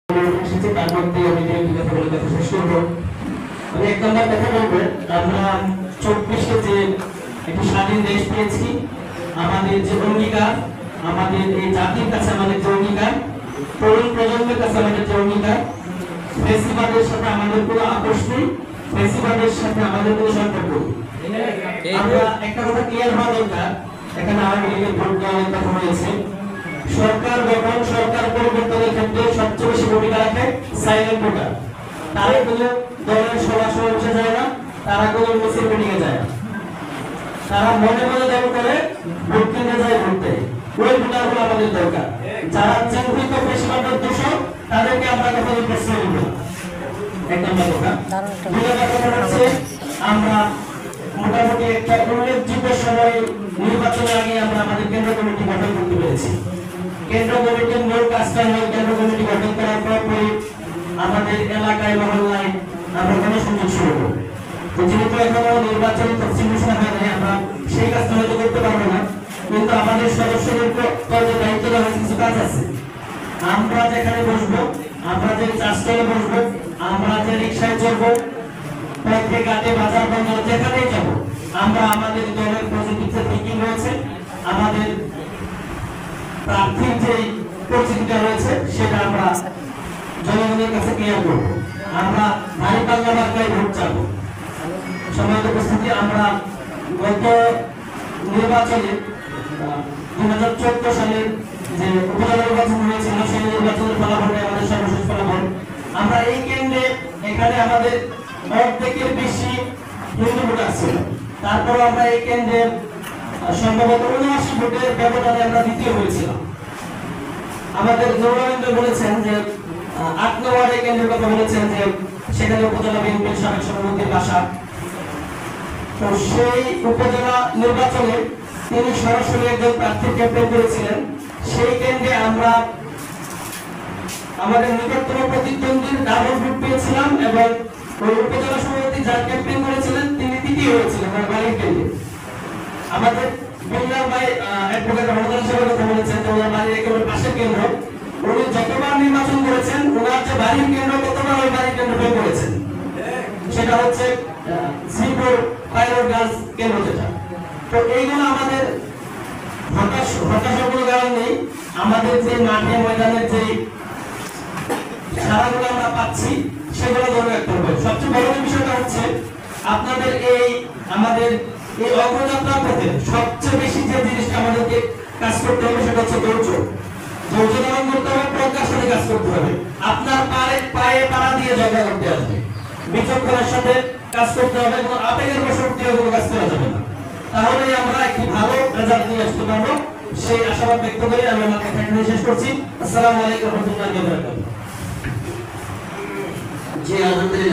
তার মধ্যে আমি যে কথা বলে কথা শেষ করবো। আমি এক নম্বর কথা বলবো, আমরা 24-এ যে একটি স্বাধীন দেশ পেয়েছি, আমাদের যে অঙ্গীকার, আমাদের এই জাতির কাছে আমাদের যে অঙ্গীকার, তরুণ প্রজন্মের কাছে আমাদের যে অঙ্গীকার, ফেসিবাদের সাথে আমাদের কোনো আপোষ নেই, ফেসিবাদের সাথে আমাদের কোনো সম্পর্ক নেই। আমরা একটা কথা ক্লিয়ার হওয়া দরকার, এখানে আওয়ামী লীগের ভোট দেওয়ার কথা হয়েছে। সরকার গঠন, সরকার পরিবর্তনের ক্ষেত্রে সবচেয়ে বেশি ভূমিকা রাখে সাইলেন্ট ভোটার। তারা কোনো দলের সভা সমাবেশে যায় না, তারা কোনো মিছিল মিটিংয়ে যায় না, তারা মনে মনে দল করে ভোট কেন্দ্রে যায় ভোট দেয়। ওই ভোটারগুলো আমাদের দরকার। যারা চিহ্নিত পেশাগত দোষক, তাদেরকে আমরা কখনো প্রশ্ন করব না। এক নম্বর কথা। দুই নম্বর কথা হচ্ছে, আমরা মোটামুটি একটা উল্লেখযোগ্য সময় নির্বাচনের আগে আমরা আমাদের কেন্দ্র কমিটি গঠন করতে পেরেছি। কেন্দ্র কমিটির মূল কাজটা হল কেন্দ্র কমিটি গঠন করার পরপরই আমাদের এলাকায় মহল্লায় আমরা গণসংযোগ শুরু করব। তো যেহেতু এখনো নির্বাচনী তফসিল ঘোষণা হয় নাই, আমরা সেই কাজটা হয়তো করতে পারবো না, কিন্তু আমাদের সদস্যদের পর্যায়ে দায়িত্ব দেওয়া হয়েছে, কিছু কাজ আছে। আমরা যেখানে বসবো, আমরা যে চাষতলে বসবো, আমরা যে রিক্সায় চড়বো, পথে ঘাটে বাজার বন্দর যেখানেই যাবো, আমরা আমাদের দলের পজিটিভ থিঙ্কিং রয়েছে, আমাদের প্রার্থীর যে পরিচিতিটা রয়েছে সেটা আমরা জনগণের কাছে ক্লিয়ার করবো। আমরা ভারী পাল্লা মার্কায় ভোট চাবো। সম্মানিত উপস্থিতি, আমরা গত নির্বাচনে 2014 সালের যে উপজেলা নির্বাচন হয়েছিল, সেই নির্বাচনের ফলাফলটা আমাদের সর্বশেষ ফলাফল। আমরা এই কেন্দ্রে এখানে আমাদের অর্ধেকের বেশি হিন্দু ভোটার ছিল, তারপরে আমরা এই কেন্দ্রে সম্ভবত 79 ভোটের ব্যবধানে আমরা দ্বিতীয় হয়েছিলাম। আমাদের নৌরবেন্দ্র বলেছেন যে 8 নম্বরে কেন্দ্রের কথা বলেছেন যে সেখানে উপজেলা বিএনপির সাবেক সভাপতির বাসা। তো সেই উপজেলা নির্বাচনে তিনি সরাসরি একজন প্রার্থীর ক্যাম্পেইন করেছিলেন। সেই কেন্দ্রে আমরা আমাদের নিকটতম প্রতিদ্বন্দ্বীর ডাবল ভোট পেয়েছিলাম এবং ওই উপজেলা সভাপতি যার ক্যাম্পেইন করেছিলেন তিনি তৃতীয় হয়েছিলেন আমার বাড়ির কেন্দ্রে। আমাদের বিল্লাল ভাই অ্যাডভোকেট রহমান সাহেবের কথা বলেছেন যে ওনার বাড়ির একেবারে পাশের কেন্দ্র। উনি যতবার নির্বাচন করেছেন, ওনার যে বাড়ির কেন্দ্র ততবার ওই বাড়ির কেন্দ্র পেয়ে করেছেন। সেটা হচ্ছে শ্রীপুর পাইলট গার্লস কেন্দ্র যেটা। তো এইগুলো আমাদের হতাশার কোনো কারণ নেই। আমাদের যে মাঠে ময়দানের যে সারাগুলো আমরা পাচ্ছি সেগুলো ধরে রাখতে হবে। সবচেয়ে বড় বিষয়টা হচ্ছে আপনাদের আমাদের এই অগ্রযাত্রার পথে সবচেয়ে বেশি যে জিনিসটা আমাদেরকে কাজ করতে হবে সেটা হচ্ছে ধৈর্য। ধৈর্য ধারণ করতে হবে, প্রজ্ঞার সাথে কাজ করতে হবে। আপনার পায়ে পাড়া দিয়ে জায়গা করতে আসবে, বিচক্ষণের সাথে কাজ করতে হবে এবং আবেগের বশবর্তী হয়ে কোনো কাজ করা যাবে না। তাহলেই আমরা একটি ভালো রেজাল্ট নিয়ে আসতে পারবো। সেই আশাবাদ ব্যক্ত করে আমি আমার কথা এখানে শেষ করছি। আসসালামু আলাইকুম ওয়া রাহমাতুল্লাহি ওয়া বারাকাতুহু। জি, আলহামদুলিল্লাহ।